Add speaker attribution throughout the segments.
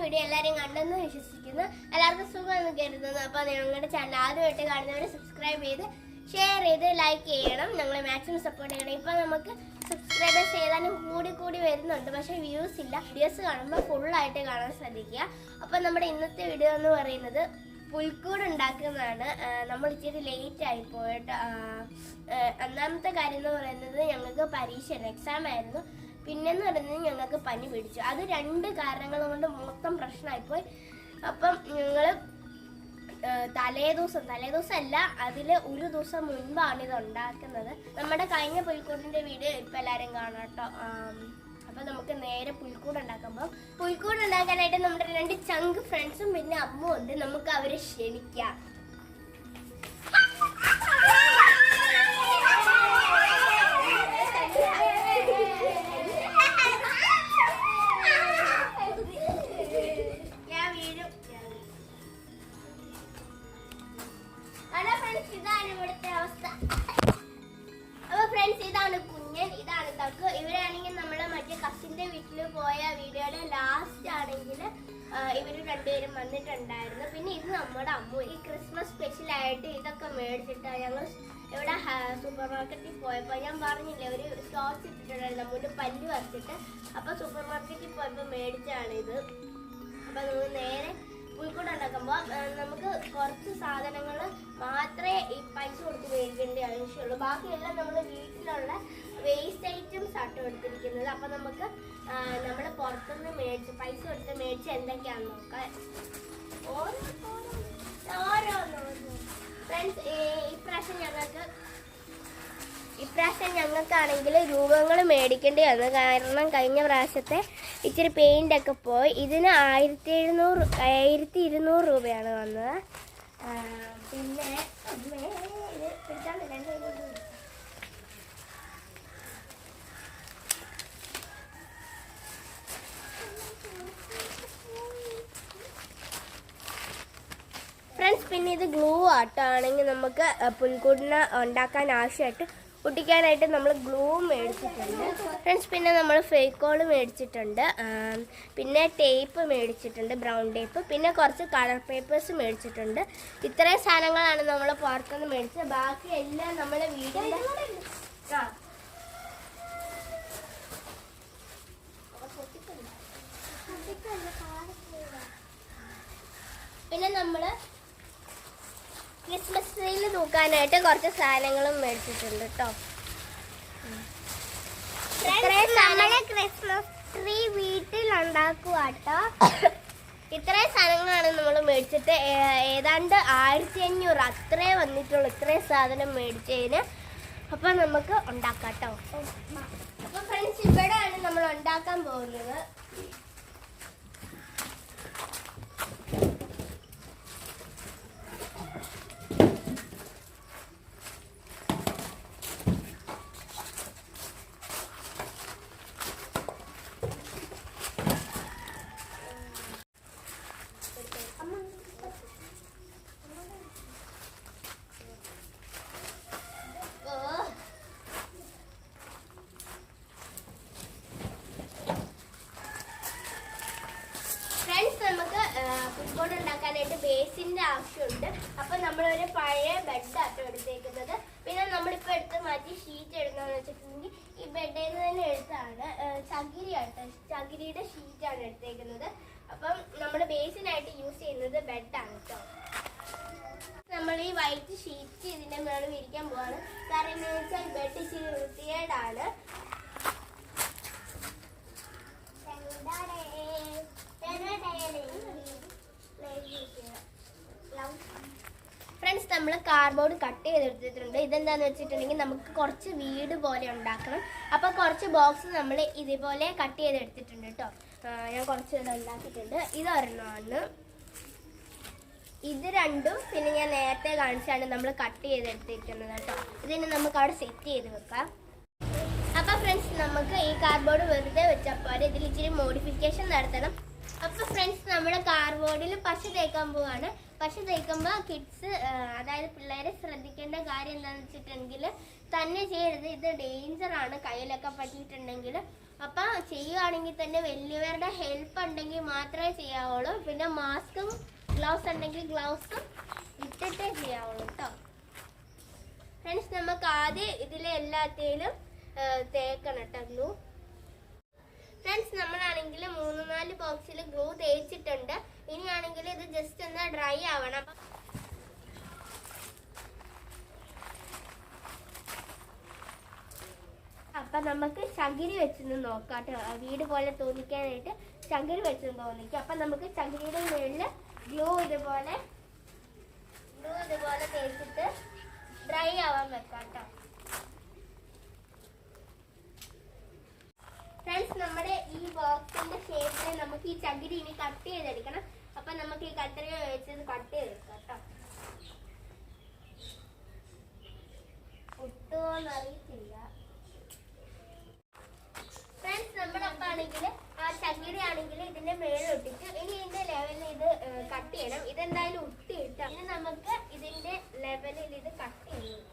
Speaker 1: Video എല്ലാവരെയും കണ്ടെന്ന് വിശ്വസിക്കുന്നു. എല്ലാവർക്കും സുഖമെന്ന് കരുതുന്നു. അപ്പോൾ ഞങ്ങളുടെ ചാനൽ ആദ്യമായിട്ട് കാണുന്നവരെ സബ്സ്ക്രൈബ് ചെയ്ത് ഷെയർ ചെയ്ത് ലൈക്ക് ചെയ്യണം. ഞങ്ങളെ മാക്സിമം സപ്പോർട്ട് ചെയ്യണം. ഇപ്പോൾ നമുക്ക് സബ്സ്ക്രൈബേഴ്സ് ചെയ്താലും കൂടി വരുന്നുണ്ട്, പക്ഷേ വ്യൂസ് ഇല്ല. വീഡിയോസ് കാണുമ്പോൾ ഫുള്ളായിട്ട് കാണാൻ ശ്രദ്ധിക്കുക. അപ്പോൾ നമ്മുടെ ഇന്നത്തെ വീഡിയോ എന്ന് പറയുന്നത് പുൽക്കൂട് ഉണ്ടാക്കുന്നതാണ്. നമ്മൾ ഇച്ചിരി ലേറ്റ് ആയി പോയിട്ട്. ഒന്നാമത്തെ കാര്യം എന്ന് പറയുന്നത് ഞങ്ങൾക്ക് പരീക്ഷയാണ്, എക്സാം ആയിരുന്നു. പിന്നെന്ന് പറയുന്നത് ഞങ്ങൾക്ക് പനി പിടിച്ചു. അത് രണ്ട് കാരണങ്ങൾ കൊണ്ട് മൊത്തം പ്രശ്നമായിപ്പോയി. അപ്പം ഞങ്ങൾ തലേദിവസം അല്ല, അതിൽ ഒരു ദിവസം മുൻപാണ് ഇത് ഉണ്ടാക്കുന്നത്. നമ്മുടെ കഴിഞ്ഞ പുൽക്കൂടിൻ്റെ വീഡിയോ ഇപ്പം എല്ലാവരും കാണാം കേട്ടോ. അപ്പം നമുക്ക് നേരെ പുൽക്കൂട് ഉണ്ടാക്കുമ്പോൾ പുൽക്കൂട് ഉണ്ടാക്കാനായിട്ട് നമ്മുടെ 2 ചങ്ക് ഫ്രണ്ട്സും പിന്നെ അമ്മും ഉണ്ട്. നമുക്ക് അവരെ ക്ഷണിക്കാം. ഇതാണ് ഇവിടുത്തെ അവസ്ഥ. അപ്പൊ ഫ്രണ്ട്സ്, ഇതാണ് കുഞ്ഞൻ, ഇതാണ് തക്ക്. ഇവരാണെങ്കിൽ നമ്മളെ മറ്റേ കസിന്റെ വീട്ടിൽ പോയ വീഡിയോയുടെ ലാസ്റ്റ് ആണെങ്കിൽ ഇവര് രണ്ടുപേരും വന്നിട്ടുണ്ടായിരുന്നു. പിന്നെ ഇത് നമ്മുടെ അമ്മു. ഈ ക്രിസ്മസ് സ്പെഷ്യൽ ആയിട്ട് ഇതൊക്കെ മേടിച്ചിട്ടാണ് ഞങ്ങൾ ഇവിടെ സൂപ്പർ മാർക്കറ്റിൽ പോയപ്പോൾ ഞാൻ പറഞ്ഞില്ലേ ഒരു ഷോർട്സ് ഇട്ടിട്ടുണ്ടായിരുന്നു അമ്മൂൻ്റെ പല്ല് വരച്ചിട്ട്. അപ്പൊ സൂപ്പർ മാർക്കറ്റിൽ പോയപ്പോൾ മേടിച്ചാണ് ഇത്. അപ്പൊ നമ്മൾ നേരെ പുൽക്കൂട് ഉണ്ടാക്കുമ്പോൾ നമുക്ക് കുറച്ച് സാധനങ്ങൾ മാത്രമേ ഈ പൈസ കൊടുത്ത് മേടിക്കേണ്ട ആവശ്യമുള്ളൂ. ബാക്കിയെല്ലാം നമ്മൾ വീട്ടിലുള്ള വേസ്റ്റ് ഐറ്റംസ് ആട്ടോ എടുത്തിരിക്കുന്നത്. അപ്പം നമുക്ക് നമ്മൾ പുറത്തുനിന്ന് പൈസ കൊടുത്ത് മേടിച്ച് എന്തൊക്കെയാണെന്ന് നോക്കാം. ഓരോന്നോ ഫ്രണ്ട്സ്, ഇപ്രാവശ്യം ഞങ്ങൾക്കാണെങ്കിൽ രൂപങ്ങൾ മേടിക്കേണ്ടി വന്നു. കാരണം കഴിഞ്ഞ പ്രാവശ്യത്തെ ഇച്ചിരി പെയിൻ്റൊക്കെ പോയി. ഇതിന് 1200 രൂപയാണ് വന്നത്. പിന്നെ ഫ്രണ്ട്സ്, പിന്നെ ഇത് ഗ്ലൂ ആട്ടാണെങ്കിൽ നമുക്ക് പുൽക്കൂടിന് ഉണ്ടാക്കാൻ ആവശ്യമായിട്ട് ഒട്ടിക്കാനായിട്ട് നമ്മൾ ഗ്ലൂ മേടിച്ചിട്ടുണ്ട് ഫ്രണ്ട്സ്. പിന്നെ നമ്മൾ ഫേക്കോൾ മേടിച്ചിട്ടുണ്ട്. പിന്നെ ടേപ്പ് മേടിച്ചിട്ടുണ്ട്, ബ്രൗൺ ടേപ്പ്. പിന്നെ കുറച്ച് കളർ പേപ്പേഴ്സ് മേടിച്ചിട്ടുണ്ട്. ഇത്രയും സാധനങ്ങളാണ് നമ്മൾ പുറത്തുനിന്ന് മേടിച്ചത്. ബാക്കി എല്ലാം നമ്മൾ വീടിൻ്റെ പിന്നെ നമ്മൾ ക്രിസ്മസ് ട്രീയിൽ തൂക്കാനായിട്ട് കുറച്ച് സാധനങ്ങളും മേടിച്ചിട്ടുണ്ട് കേട്ടോ. ക്രിസ്മസ് ട്രീ വീട്ടിലുണ്ടാക്കുക കേട്ടോ. ഇത്രയും സാധനങ്ങളാണ് നമ്മൾ മേടിച്ചിട്ട്. ഏതാണ്ട് 1500 അത്രേ വന്നിട്ടുള്ളൂ ഇത്രയും സാധനം മേടിച്ചതിന്. അപ്പം നമുക്ക് ഉണ്ടാക്കാം കേട്ടോ. അപ്പം ഫ്രണ്ട്സ്, ഇവിടെയാണ് നമ്മൾ ഉണ്ടാക്കാൻ പോകുന്നത്. പുൽക്കൂട് ഉണ്ടാക്കാനായിട്ട് ബേസിന്റെ ആവശ്യമുണ്ട്. അപ്പൊ നമ്മളൊരു പഴയ ബെഡാട്ടോ എടുത്തേക്കുന്നത്. പിന്നെ നമ്മളിപ്പോൾ എടുത്ത് മാറ്റി ഷീറ്റ് എടുക്കുന്നതെന്ന് വെച്ചിട്ടുണ്ടെങ്കിൽ ഈ ബെഡിൽ തന്നെ എടുത്താണ് ചകിരിയുടെ ഷീറ്റാണ് എടുത്തേക്കുന്നത്. അപ്പം നമ്മൾ ബേസിനായിട്ട് യൂസ് ചെയ്യുന്നത് ബെഡാണ് കേട്ടോ. നമ്മൾ ഈ വൈറ്റ് ഷീറ്റ് ഇതിന്റെ മേളിൽ വിരിക്കാൻ പോവാണ്. കാരണം എന്താ വെച്ചാൽ ബെഡ് ഇച്ചിരി വൃത്തികേടാണ്. ഫ്രണ്ട്സ്, നമ്മൾ കാർഡ്ബോർഡ് കട്ട് ചെയ്തെടുത്തിട്ടുണ്ട്. ഇതെന്താന്ന് വെച്ചിട്ടുണ്ടെങ്കിൽ നമുക്ക് കുറച്ച് വീട് പോലെ ഉണ്ടാക്കണം. അപ്പോൾ കുറച്ച് ബോക്സ് നമ്മൾ ഇതുപോലെ കട്ട് ചെയ്തെടുത്തിട്ടുണ്ട് കേട്ടോ. ഞാൻ കുറച്ച് ഉണ്ടാക്കിയിട്ടുണ്ട്. ഇതൊരെണ്ണമാണ്, ഇത് രണ്ടും. പിന്നെ ഞാൻ നേരത്തെ കാണിച്ചാണ് നമ്മൾ കട്ട് ചെയ്തെടുത്തിരിക്കുന്നത് കേട്ടോ. ഇതിന് നമുക്ക് അവിടെ സെറ്റ് ചെയ്ത് വെക്കാം. അപ്പോൾ ഫ്രണ്ട്സ്, നമുക്ക് ഈ കാർഡ്ബോർഡ് വെറുതെ വെച്ചപ്പോൾ ഇതിൽ ഇച്ചിരി മോഡിഫിക്കേഷൻ നടത്തണം. അപ്പോൾ ഫ്രണ്ട്സ്, നമ്മുടെ കാർഡ്ബോർഡിൽ പശ തേക്കാൻ പോവാണ്. പശ തേക്കുമ്പോൾ കിഡ്സ്, അതായത് പിള്ളേരെ ശ്രദ്ധിക്കേണ്ട കാര്യം എന്താണെന്ന് വെച്ചിട്ടുണ്ടെങ്കിൽ തന്നെ ചെയ്യരുത്. ഇത് ഡേഞ്ചറാണ്. കയ്യിലൊക്കെ പറ്റിയിട്ടുണ്ടെങ്കിൽ അപ്പൊ ചെയ്യുകയാണെങ്കിൽ തന്നെ വലിയവരുടെ ഹെൽപ്പ് ഉണ്ടെങ്കിൽ മാത്രമേ ചെയ്യാവുള്ളൂ. പിന്നെ മാസ്കും ഗ്ലൗസ് ഉണ്ടെങ്കിൽ ഗ്ലൗസും ഇട്ടിട്ടേ ചെയ്യാവുള്ളൂ കേട്ടോ. ഫ്രണ്ട്സ്, നമുക്ക് ആദ്യം ഇതിലെ എല്ലാത്തേലും തേക്കണം കേട്ടോ ഗ്ലൂ. ഫ്രണ്ട്സ്, നമ്മളാണെങ്കിൽ 3-4 ബോക്സിൽ ഗ്ലൂ തേച്ചിട്ടുണ്ട്. ഇനിയാണെങ്കിൽ ഇത് ജസ്റ്റ് ഒന്ന് ഡ്രൈ ആവണം. അപ്പൊ നമുക്ക് ചകിരി വെച്ചൊന്ന് നോക്കാം കേട്ടോ. വീട് പോലെ തോന്നിക്കാനായിട്ട് ചകിരി വെച്ചൊന്ന് തോന്നിക്കും. അപ്പൊ നമുക്ക് ചകിരിയുടെ മുകളിൽ ഗ്ലൂ ഇതുപോലെ തേച്ചിട്ട് ഡ്രൈ ആവാൻ വെക്കാം കേട്ടോ. ഫ്രണ്ട്സ്, നമ്മുടെ ഈ ബോക്സിന്റെ ഷേപ്പിൽ നമുക്ക് ഈ ചകിരി ഇനി കട്ട് ചെയ്തെടുക്കണം. അപ്പൊ നമുക്ക് ഈ കത്രിക വെച്ചത് കട്ട് ചെയ്തെടുക്കാം കേട്ടോ. ഒട്ടുമോന്ന് അറിയത്തില്ല. ഫ്രണ്ട്സ്, നമ്മളപ്പോ ആണെങ്കിൽ ആ ചകിരി ആണെങ്കിൽ ഇതിന്റെ മേളിൽ ഒട്ടിച്ച് ഇനി ഇതിന്റെ ലെവലിൽ ഇത് കട്ട് ചെയ്യണം. ഇതെന്തായാലും ഒട്ടിയിട്ട് ഇനി നമുക്ക് ഇതിന്റെ ലെവലിൽ ഇത് കട്ട് ചെയ്ത്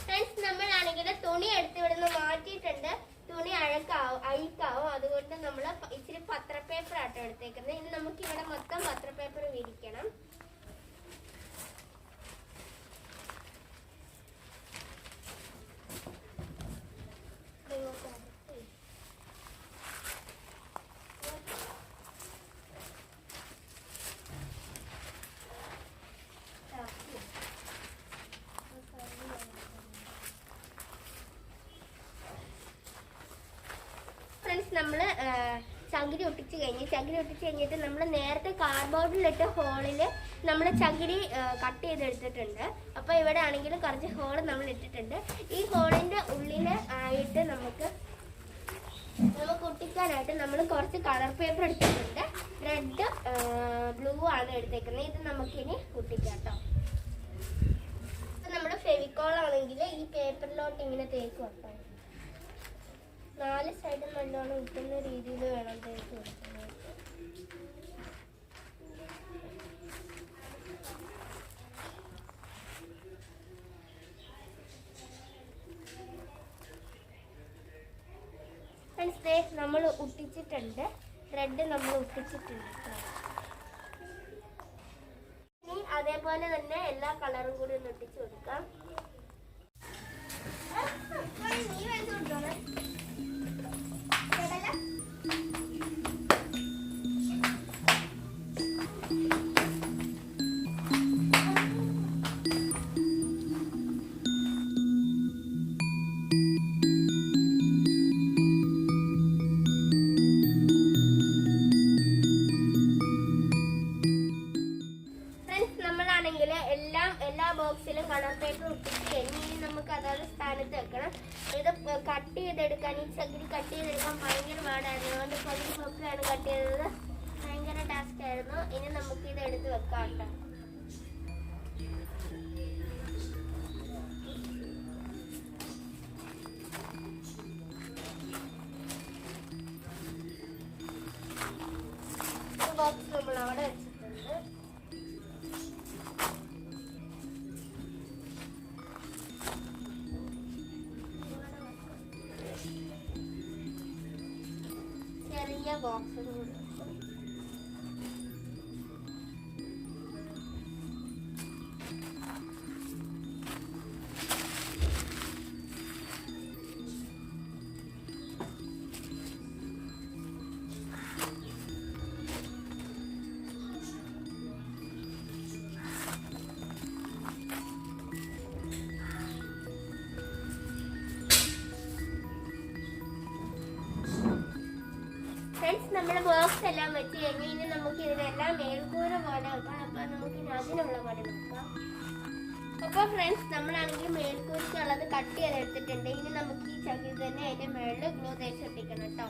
Speaker 1: ഫ്രണ്ട്സ്, നമ്മളാണെങ്കിൽ തുണി എടുത്ത് ഇവിടുന്ന് മാറ്റിയിട്ടുണ്ട്. തുണി അഴുക്കാവും. അതുകൊണ്ട് നമ്മൾ ഇച്ചിരി പത്രപ്പേപ്പർ ആട്ടോ എടുത്തേക്കുന്നത്. ഇനി നമുക്ക് ഇവിടെ മൊത്തം പത്രപ്പേപ്പർ വിരിക്കണം. ഫ്രണ്ട്സ്, നമ്മൾ ചകിരി ഒട്ടിച്ച് കഴിഞ്ഞിട്ട് നമ്മൾ നേരത്തെ കാർഡ്ബോർഡിലിട്ട ഹോളിൽ നമ്മൾ ചകിരി കട്ട് ചെയ്തെടുത്തിട്ടുണ്ട്. അപ്പോൾ ഇവിടെ ആണെങ്കിലും കുറച്ച് ഹോൾ നമ്മൾ ഇട്ടിട്ടുണ്ട്. ഈ ഹോളിൻ്റെ ഉള്ളിൽ ആയിട്ട് നമുക്ക് ഒട്ടിക്കാനായിട്ട് നമ്മൾ കുറച്ച് കളർ പേപ്പർ എടുത്തിട്ടുണ്ട്. റെഡ് ബ്ലൂ ആണ് എടുത്തേക്കുന്നത്. ഇത് നമുക്കിനി ഒട്ടിക്കാം കേട്ടോ. അപ്പം നമ്മുടെ ഫെവിക്കോൾ ആണെങ്കിൽ ഈ പേപ്പറിലോട്ട് ഇങ്ങനെ തേക്ക് വെക്കാം. 4 സൈഡും നല്ലോണം കിട്ടുന്ന രീതിയിൽ വേണം തേക്ക് കൊടുക്കുന്നത്. ഫ്രണ്ട്സ്, നമ്മൾ ഒട്ടിച്ചിട്ടുണ്ട്. റെഡ് നമ്മൾ ഒട്ടിച്ചിട്ടുണ്ട്. ഇനി അതേപോലെ തന്നെ എല്ലാ കളറും കൂടി ഒന്ന് ഒട്ടിച്ച് കൊടുക്കാം. നീ വേണ്ട കൊടുത്തോളെ. എല്ലാ ബോക്സിലും കളർ പേപ്പർ ഒട്ടിച്ച് കഴിഞ്ഞ് ഇനി നമുക്ക് അതാത് സ്ഥാനത്ത് വെക്കണം. ഇത് കട്ട് ചെയ്തെടുക്കാൻ, ഈ ചകിരി കട്ട് ചെയ്തെടുക്കാൻ ഭയങ്കര പാടായിരുന്നു. അതുകൊണ്ട് പകുതി ബോക്സിലാണ് കട്ട് ചെയ്തത്. ഭയങ്കര ടാസ്ക് ആയിരുന്നു. ഇനി നമുക്ക് ഇത് എടുത്ത് വെക്കാം കേട്ടോ. ബോക്സ് നമ്മൾ അവിടെ വെച്ചിട്ടുണ്ട്. ചെറിയ ബോക്സ് കൂടി ഫ്രണ്ട്സ്, നമ്മുടെ ബോക്സ് എല്ലാം വെച്ച് കഴിഞ്ഞ് ഇനി നമുക്ക് ഇതിനെല്ലാം മേൽക്കൂര പോലെ വെക്കാം. അപ്പൊ നമുക്ക് അതിനുള്ള പണി നോക്കാം. അപ്പോൾ ഫ്രണ്ട്സ്, നമ്മളാണെങ്കിൽ മേൽക്കൂരയ്ക്കുള്ളത് കട്ട് ചെയ്തെടുത്തിട്ടുണ്ട്. ഇനി നമുക്ക് ഈ ചകിരി തന്നെ അതിന്റെ മേളിൽ ഗ്ലൂ തേച്ച് ഒട്ടിക്കണം കേട്ടോ.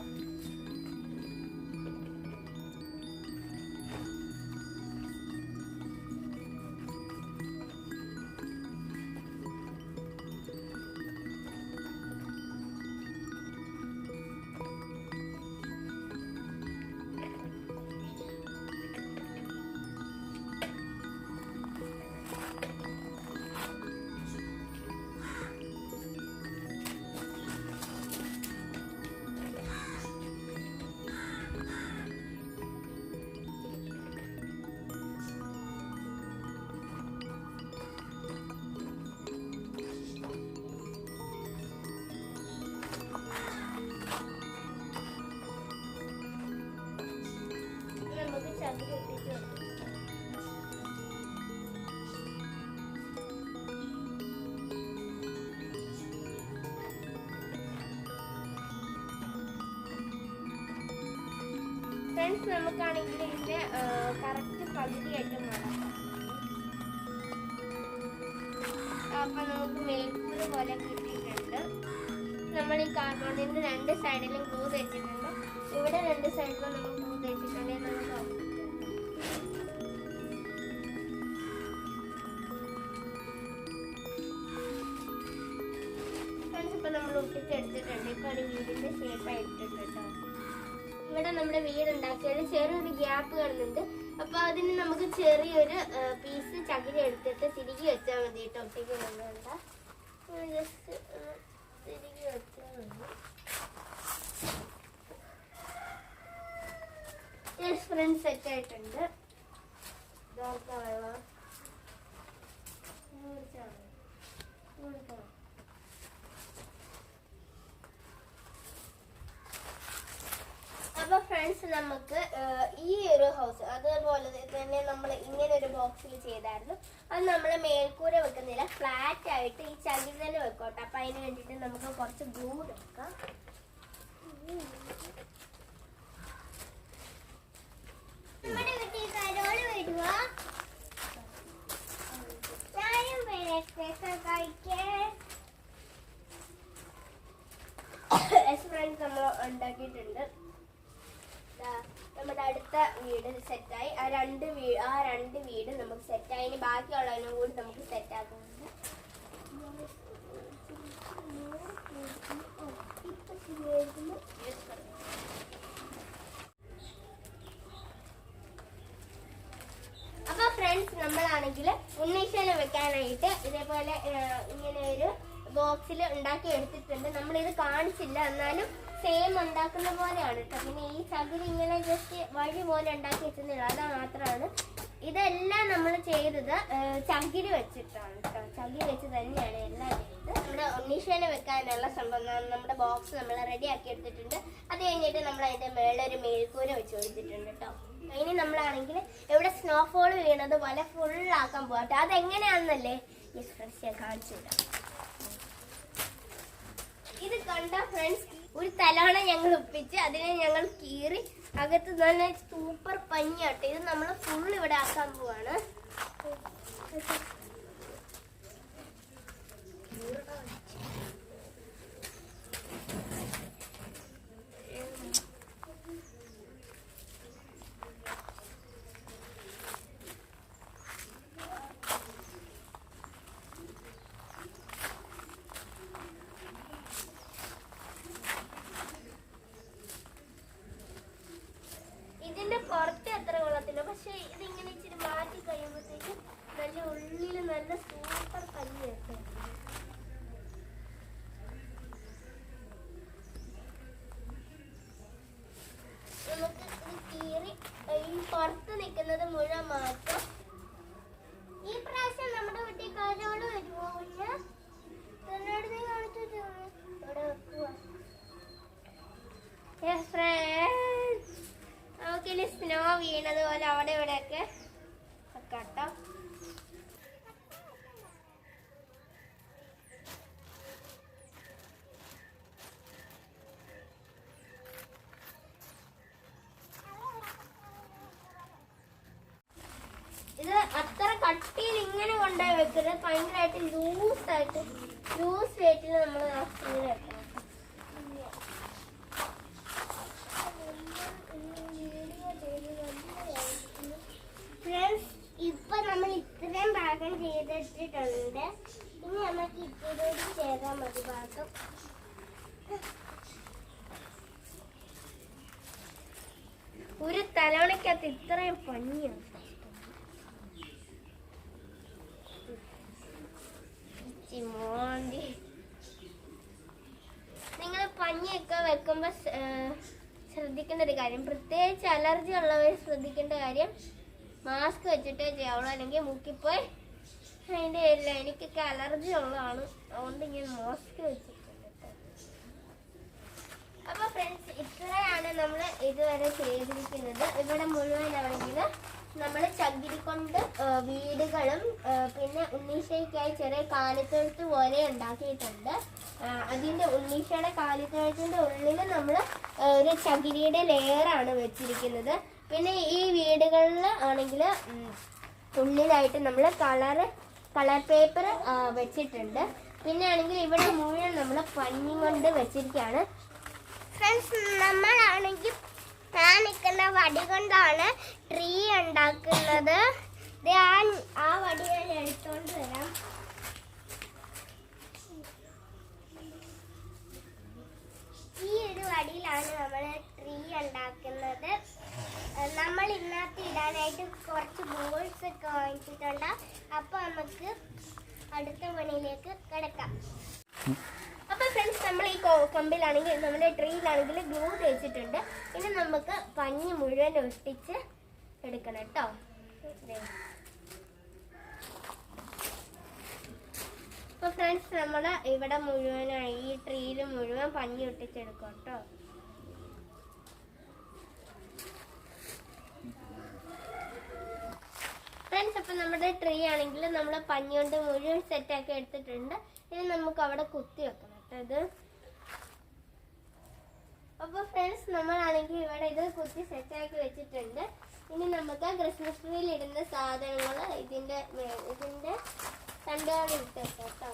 Speaker 1: ഫ്രണ്ട്സ്, നമുക്കാണെങ്കിൽ ഇതിന്റെ കറക്റ്റ് പകുതിയായിട്ട് മടക്കാം. അപ്പൊ നമുക്ക് മേൽക്കൂര പോലെ കിട്ടിയിട്ടുണ്ട്. നമ്മൾ ഈ കാർബോർഡിന്റെ രണ്ട് സൈഡിലും ഗ്ലൂ തേച്ചിട്ടുണ്ട്. ഇവിടെ രണ്ട് സൈഡിലും നമ്മൾ ഗ്ലൂ തേച്ചിട്ടുണ്ടെങ്കിൽ നമുക്ക് ഇപ്പൊ നമ്മൾ ഒട്ടിച്ചെടുത്തിട്ടുണ്ട്. ഇപ്പൊ ഒരു വീടിന്റെ ഷേപ്പ് ആയിട്ടുണ്ട് കേട്ടോ. ഇവിടെ നമ്മുടെ വീട് ഉണ്ടാക്കിയത് ചെറിയൊരു ഗ്യാപ്പ് കാണുന്നുണ്ട്. അപ്പൊ അതിന് നമുക്ക് ചെറിയൊരു പീസ് ചകിരി എടുത്തിട്ട് തിരികെ വെച്ചാൽ മതി കേട്ടോ. ഒട്ടിക്ക് വേണ്ട, ജസ്റ്റ് തിരികെ വെച്ചാൽ മതി. ഫ്രണ്ട് സെറ്റ് ആയിട്ടുണ്ട്. വെള്ളം അപ്പൊ ഫ്രണ്ട്സ്, നമുക്ക് ഈ ഒരു ഹൗസ് അതുപോലെ തന്നെ നമ്മൾ ഇങ്ങനെ ഒരു ബോക്സിൽ ചെയ്തായിരുന്നു. അത് നമ്മൾ മേൽക്കൂര വെക്കുന്നില്ല, ഫ്ലാറ്റ് ആയിട്ട് ഈ ചകിരി തന്നെ വെക്കോട്ടെ. അപ്പൊ അതിന് വേണ്ടിയിട്ട് നമുക്ക് കുറച്ച് ഗ്ലൂ വെക്കാം. നമ്മുടെ വീട്ടിൽ കരോള് വരുവാ. ഫ്രണ്ട്സ്, നമ്മൾ ഉണ്ടാക്കിയിട്ടുണ്ട്. നമ്മുടെ അടുത്ത വീട് സെറ്റായി. ആ രണ്ട് വീട് നമുക്ക് സെറ്റായി. ഇനി ബാക്കിയുള്ളതിനും കൂടി നമുക്ക് സെറ്റാക്കുന്നുണ്ട്. അപ്പൊ ഫ്രണ്ട്സ്, നമ്മളാണെങ്കിൽ ഉണ്ണീശനെ വെക്കാനായിട്ട് ഇതേപോലെ ഇങ്ങനെ ഒരു ബോക്സിൽ ഉണ്ടാക്കി എടുത്തിട്ടുണ്ട്. നമ്മളിത് കാണിച്ചില്ല, എന്നാലും സെയിം ഉണ്ടാക്കുന്ന പോലെയാണ് കേട്ടോ. പിന്നെ ഈ ചകിരി ഇങ്ങനെ ജസ്റ്റ് വഴി പോലെ ഉണ്ടാക്കി വെച്ചിരുന്നില്ല, അത് മാത്രമാണ്. ഇതെല്ലാം നമ്മൾ ചെയ്തത് ചകിരി വെച്ചിട്ടാണ് കേട്ടോ. ചകിരി വെച്ച് തന്നെയാണ് എല്ലാം ചെയ്തത്. നമ്മുടെ ഉണ്ണീശനെ വെക്കാനുള്ള സംഭവം നമ്മുടെ ബോക്സ് നമ്മൾ റെഡി ആക്കി എടുത്തിട്ടുണ്ട്. അത് കഴിഞ്ഞിട്ട് നമ്മൾ അതിന്റെ മേളൊരു മേൽക്കൂര വെച്ച് കൊടുത്തിട്ടുണ്ട് കേട്ടോ. ഇനി നമ്മളാണെങ്കിൽ ഇവിടെ സ്നോഫോൾ വീണത് പോലെ ഫുള്ളാക്കാൻ പോകട്ടെ. അതെങ്ങനെയാണെന്നല്ലേ ഈ ഫ്രണ്ട്സ് ഞാൻ കാണിച്ചു തരാം. ഇത് കണ്ട ഫ്രണ്ട്സ്, ഒരു തലവണ ഞങ്ങൾ ഒപ്പിച്ച് അതിനെ ഞങ്ങൾ കീറി അകത്ത് നല്ല സൂപ്പർ പഞ്ഞാട്ടെ. ഇത് നമ്മൾ ഫുൾ ഇവിടെ ആക്കാൻ പോവാണ്. പുറത്ത് അത്ര കൊള്ളത്തില്ല, പക്ഷെ ഇതിങ്ങനെ ഇച്ചിരി മാറ്റി കഴിയുമ്പോഴത്തേക്ക് നല്ല ഉള്ളിൽ നല്ല സൂപ്പർ പഞ്ഞിയൊക്കെ. നമുക്ക് ഇത് കീറി ഈ പുറത്ത് നിൽക്കുന്നത് മുഴുവൻ മാറ്റാം. ഈ പ്രാവശ്യം നമ്മുടെ വീട്ടിൽ കരോള് വരുമോ? ഇവിടെ വെക്കുക. നമുക്കിനി സ്നോ വീണതുപോലെ അവിടെ ഇവിടെയൊക്കെ വെക്കാട്ടോ. ഇത് അത്ര കട്ടിയിൽ ഇങ്ങനെ കൊണ്ടുപോയി വെക്കരുത്, ഭയങ്കരമായിട്ട് ലൂസ് വെയിറ്റിൽ നമ്മൾ ഇങ്ങനെ വെക്കണം. ഇപ്പൊ നമ്മൾ ഇത്രയും ഭാഗം ചെയ്തിട്ടിട്ടുണ്ട്. ഇനി നമുക്ക് ഇത്തിരി ചെയ്താൽ മതി ഭാഗം. ഒരു തലവണക്കകത്ത് ഇത്രയും പഞ്ഞിയാണ്. നിങ്ങൾ പഞ്ഞിയൊക്കെ വെക്കുമ്പോ ശ്രദ്ധിക്കേണ്ട ഒരു കാര്യം, പ്രത്യേകിച്ച് അലർജി ഉള്ളവർ ശ്രദ്ധിക്കേണ്ട കാര്യം, മാസ്ക് വെച്ചിട്ടേ ചെയ്യാവുള്ളൂ, അല്ലെങ്കിൽ മുക്കിപ്പോയി അതിൻ്റെ പേരില്ല. എനിക്കൊക്കെ അലർജി ഉള്ളതാണ്, അതുകൊണ്ട് ഇങ്ങനെ മാസ്ക് വെച്ചിട്ടുണ്ട്. അപ്പൊ ഫ്രണ്ട്സ്, ഇത്രയാണ് നമ്മൾ ഇതുവരെ ചെയ്തിരിക്കുന്നത്. ഇവിടെ മുഴുവനാണെങ്കിൽ നമ്മൾ ചകിരി കൊണ്ട് വീടുകളും പിന്നെ ഉണ്ണീശയ്ക്കായി ചെറിയ കാലിത്തൊഴുത്ത് പോലെ ഉണ്ടാക്കിയിട്ടുണ്ട്. അതിൻ്റെ ഉണ്ണീഷയുടെ കാലിക്കഴത്തിൻ്റെ ഉള്ളിൽ നമ്മൾ ഒരു ചകിരിയുടെ ലെയറാണ് വെച്ചിരിക്കുന്നത്. പിന്നെ ഈ വീടുകളിൽ ആണെങ്കിൽ ഉള്ളിലായിട്ട് നമ്മൾ കളർ പേപ്പർ വെച്ചിട്ടുണ്ട്. പിന്നെ ആണെങ്കിൽ ഇവിടെ മുഴുവൻ നമ്മൾ പഞ്ഞി കൊണ്ട് വെച്ചിരിക്കുകയാണ്. ഫ്രണ്ട്സ്, നമ്മളാണെങ്കിൽ ഞാൻ നിൽക്കുന്ന വടി കൊണ്ടാണ് ട്രീ ഉണ്ടാക്കുന്നത്. ആ വടി ഞാൻ എടുത്തോണ്ട് വരാം. ഈ ഒരു വടിയിലാണ് നമ്മൾ ട്രീ ഉണ്ടാക്കുന്നത്. നമ്മൾ ഇതിനകത്ത് ഇടാനായിട്ട് കുറച്ച് ബോൾസ് ഒക്കെ വാങ്ങിച്ചിട്ടുണ്ട്. അപ്പോൾ നമുക്ക് അടുത്ത പണിയിലേക്ക് കിടക്കാം. അപ്പോൾ ഫ്രണ്ട്സ്, നമ്മൾ ഈ കമ്പിലാണെങ്കിൽ നമ്മുടെ ട്രീയിലാണെങ്കിൽ ഗ്ലൂ തേച്ചിട്ടുണ്ട്. ഇനി നമുക്ക് പഞ്ഞി മുഴുവൻ ഒട്ടിച്ച് എടുക്കണം കേട്ടോ. അപ്പോൾ ഫ്രണ്ട്സ്, നമ്മൾ ഇവിടെ മുഴുവനായി ഈ ട്രീയിൽ മുഴുവൻ പഞ്ഞി ഒട്ടിച്ചെടുക്കും കേട്ടോ. ഫ്രണ്ട്സ്, അപ്പം നമ്മുടെ ട്രീ ആണെങ്കിൽ നമ്മൾ പഞ്ഞി കൊണ്ട് മുഴുവൻ സെറ്റാക്കി എടുത്തിട്ടുണ്ട്. ഇനി നമുക്ക് അവിടെ കുത്തി വെക്കണം കേട്ടോ ഇത്. അപ്പോൾ ഫ്രണ്ട്സ്, നമ്മളാണെങ്കിൽ ഇവിടെ ഇത് കുത്തി സെറ്റാക്കി വെച്ചിട്ടുണ്ട്. ഇനി നമുക്ക് ക്രിസ്മസ് ട്രീയിൽ ഇടുന്ന സാധനങ്ങൾ ഇതിൻ്റെ തണ്ടുകൾ ഇട്ട് കേട്ടോ.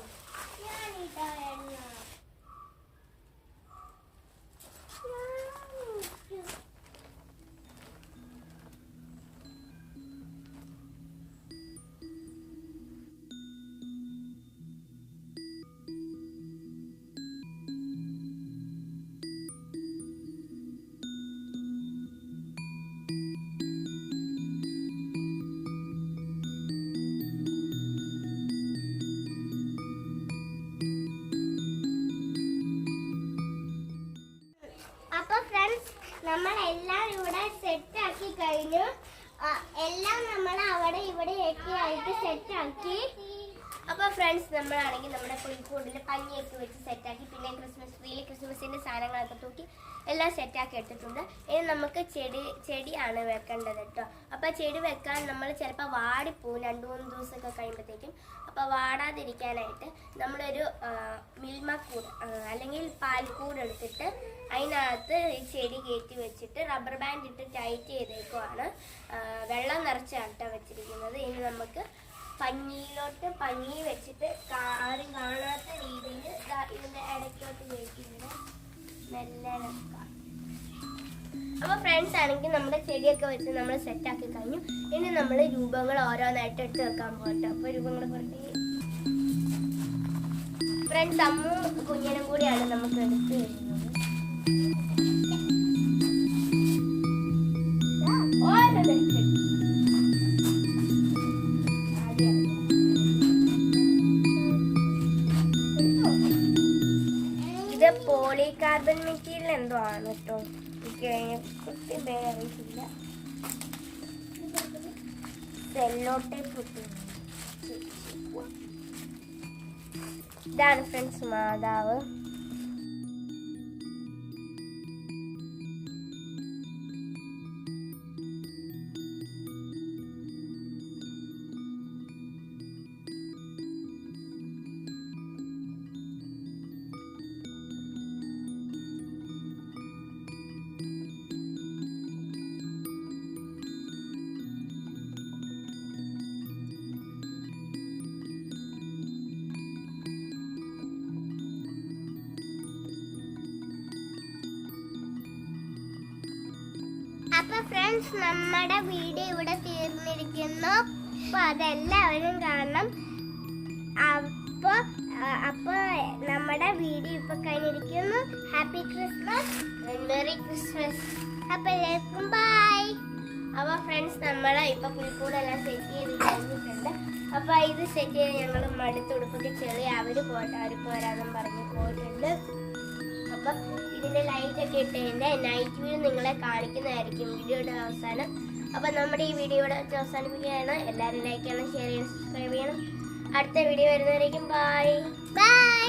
Speaker 1: നമ്മളെല്ലാം ഇവിടെ സെറ്റാക്കി കഴിഞ്ഞു. എല്ലാം നമ്മൾ അവിടെ ഇവിടെയൊക്കെ ആയിട്ട് സെറ്റാക്കി. അപ്പോൾ ഫ്രണ്ട്സ്, നമ്മളാണെങ്കിൽ നമ്മുടെ പുൽക്കൂടിൽ പഞ്ഞിയൊക്കെ വെച്ച് സെറ്റാക്കി. പിന്നെ ക്രിസ്മസ് ട്രീയിൽ ക്രിസ്മസിൻ്റെ സാധനങ്ങളൊക്കെ തൂക്കി എല്ലാം സെറ്റാക്കി എടുത്തിട്ടുണ്ട്. ഇനി നമുക്ക് ചെടിയാണ് വെക്കേണ്ടത് കേട്ടോ. അപ്പോൾ ചെടി വെക്കാൻ നമ്മൾ ചിലപ്പോൾ വാടിപ്പോവും 2-3 ദിവസമൊക്കെ കഴിയുമ്പോഴത്തേക്കും. അപ്പോൾ വാടാതിരിക്കാനായിട്ട് നമ്മളൊരു മിൽമക്കൂട് അല്ലെങ്കിൽ പാൽക്കൂട് എടുത്തിട്ട് അതിനകത്ത് ഈ ചെടി കയറ്റി വെച്ചിട്ട് റബ്ബർ ബാൻഡ് ഇട്ട് ടൈറ്റ് ചെയ്തേക്കുവാണ്. വെള്ളം നിറച്ചാണ് കേട്ടോ വെച്ചിരിക്കുന്നത്. ഇനി നമുക്ക് പഞ്ഞിയിലോട്ട് പഞ്ഞി വെച്ചിട്ട് ആരും കാണാത്ത രീതിയിൽ ഇതിൻ്റെ ഇടയ്ക്കോട്ട് കയറ്റിയിട്ട് മെല്ലെ വെക്കാം. അപ്പോൾ ഫ്രണ്ട്സ് ആണെങ്കിൽ നമ്മുടെ ചെടിയൊക്കെ വെച്ച് നമ്മൾ സെറ്റാക്കി കഴിഞ്ഞു. ഇനി നമ്മൾ രൂപങ്ങൾ ഓരോന്നായിട്ട് എടുത്ത് വെക്കാൻ പോകട്ടെ. അപ്പോൾ രൂപങ്ങൾ കുറച്ച് ഫ്രണ്ട്സ് അമ്മു കുഞ്ഞനും കൂടിയാണ് നമുക്ക് എടുത്ത് വരുന്നത്. ഇത് പോളികാർബൺ മെറ്റീരിയൽ എന്തോ ആണ് കേട്ടോ. എനിക്ക് അറിയില്ല. സെല്ലോ ടേപ്പ് ഇതാണ് ഫ്രണ്ട്സ് മാതാവ്. അപ്പൊ ഫ്രണ്ട്സ്, നമ്മുടെ വീഡിയോ ഇവിടെ തീർന്നിരിക്കുന്നു. അപ്പൊ അതെല്ലാവരും കാണണം. അപ്പൊ നമ്മുടെ വീഡിയോ ഇപ്പൊ കഴിഞ്ഞിരിക്കുന്നു. Happy Christmas, merry Christmas. അപ്പൊ എല്ലാവർക്കും ബൈ. അപ്പോൾ ഫ്രണ്ട്സ്, നമ്മൾ ഇപ്പോൾ പുൽക്കൂടെല്ലാം സെറ്റ് ചെയ്ത് കഴിഞ്ഞിട്ടുണ്ട്. അപ്പോൾ ഇത് സെറ്റ് ചെയ്ത് ഞങ്ങൾ മടുത്തുടുപ്പൊക്കെ ചെറിയ അവർ പോട്ടെ, അവർ പോരാന്നും പറഞ്ഞ് പോയിട്ടുണ്ട്. അപ്പം ഇതിൻ്റെ ലൈറ്റൊക്കെ ഇട്ടതിൻ്റെ നൈറ്റ് വ്യൂ നിങ്ങളെ കാണിക്കുന്നതായിരിക്കും വീഡിയോയുടെ അവസാനം. അപ്പം നമ്മുടെ ഈ വീഡിയോയുടെ അവസാനിപ്പിക്കുകയാണ്. എല്ലാവരും ലൈക്ക് ചെയ്യണം, ഷെയർ ചെയ്യണം, സബ്സ്ക്രൈബ് ചെയ്യണം. അടുത്ത വീഡിയോ വരുന്നവരേക്കും ബൈ ബൈ.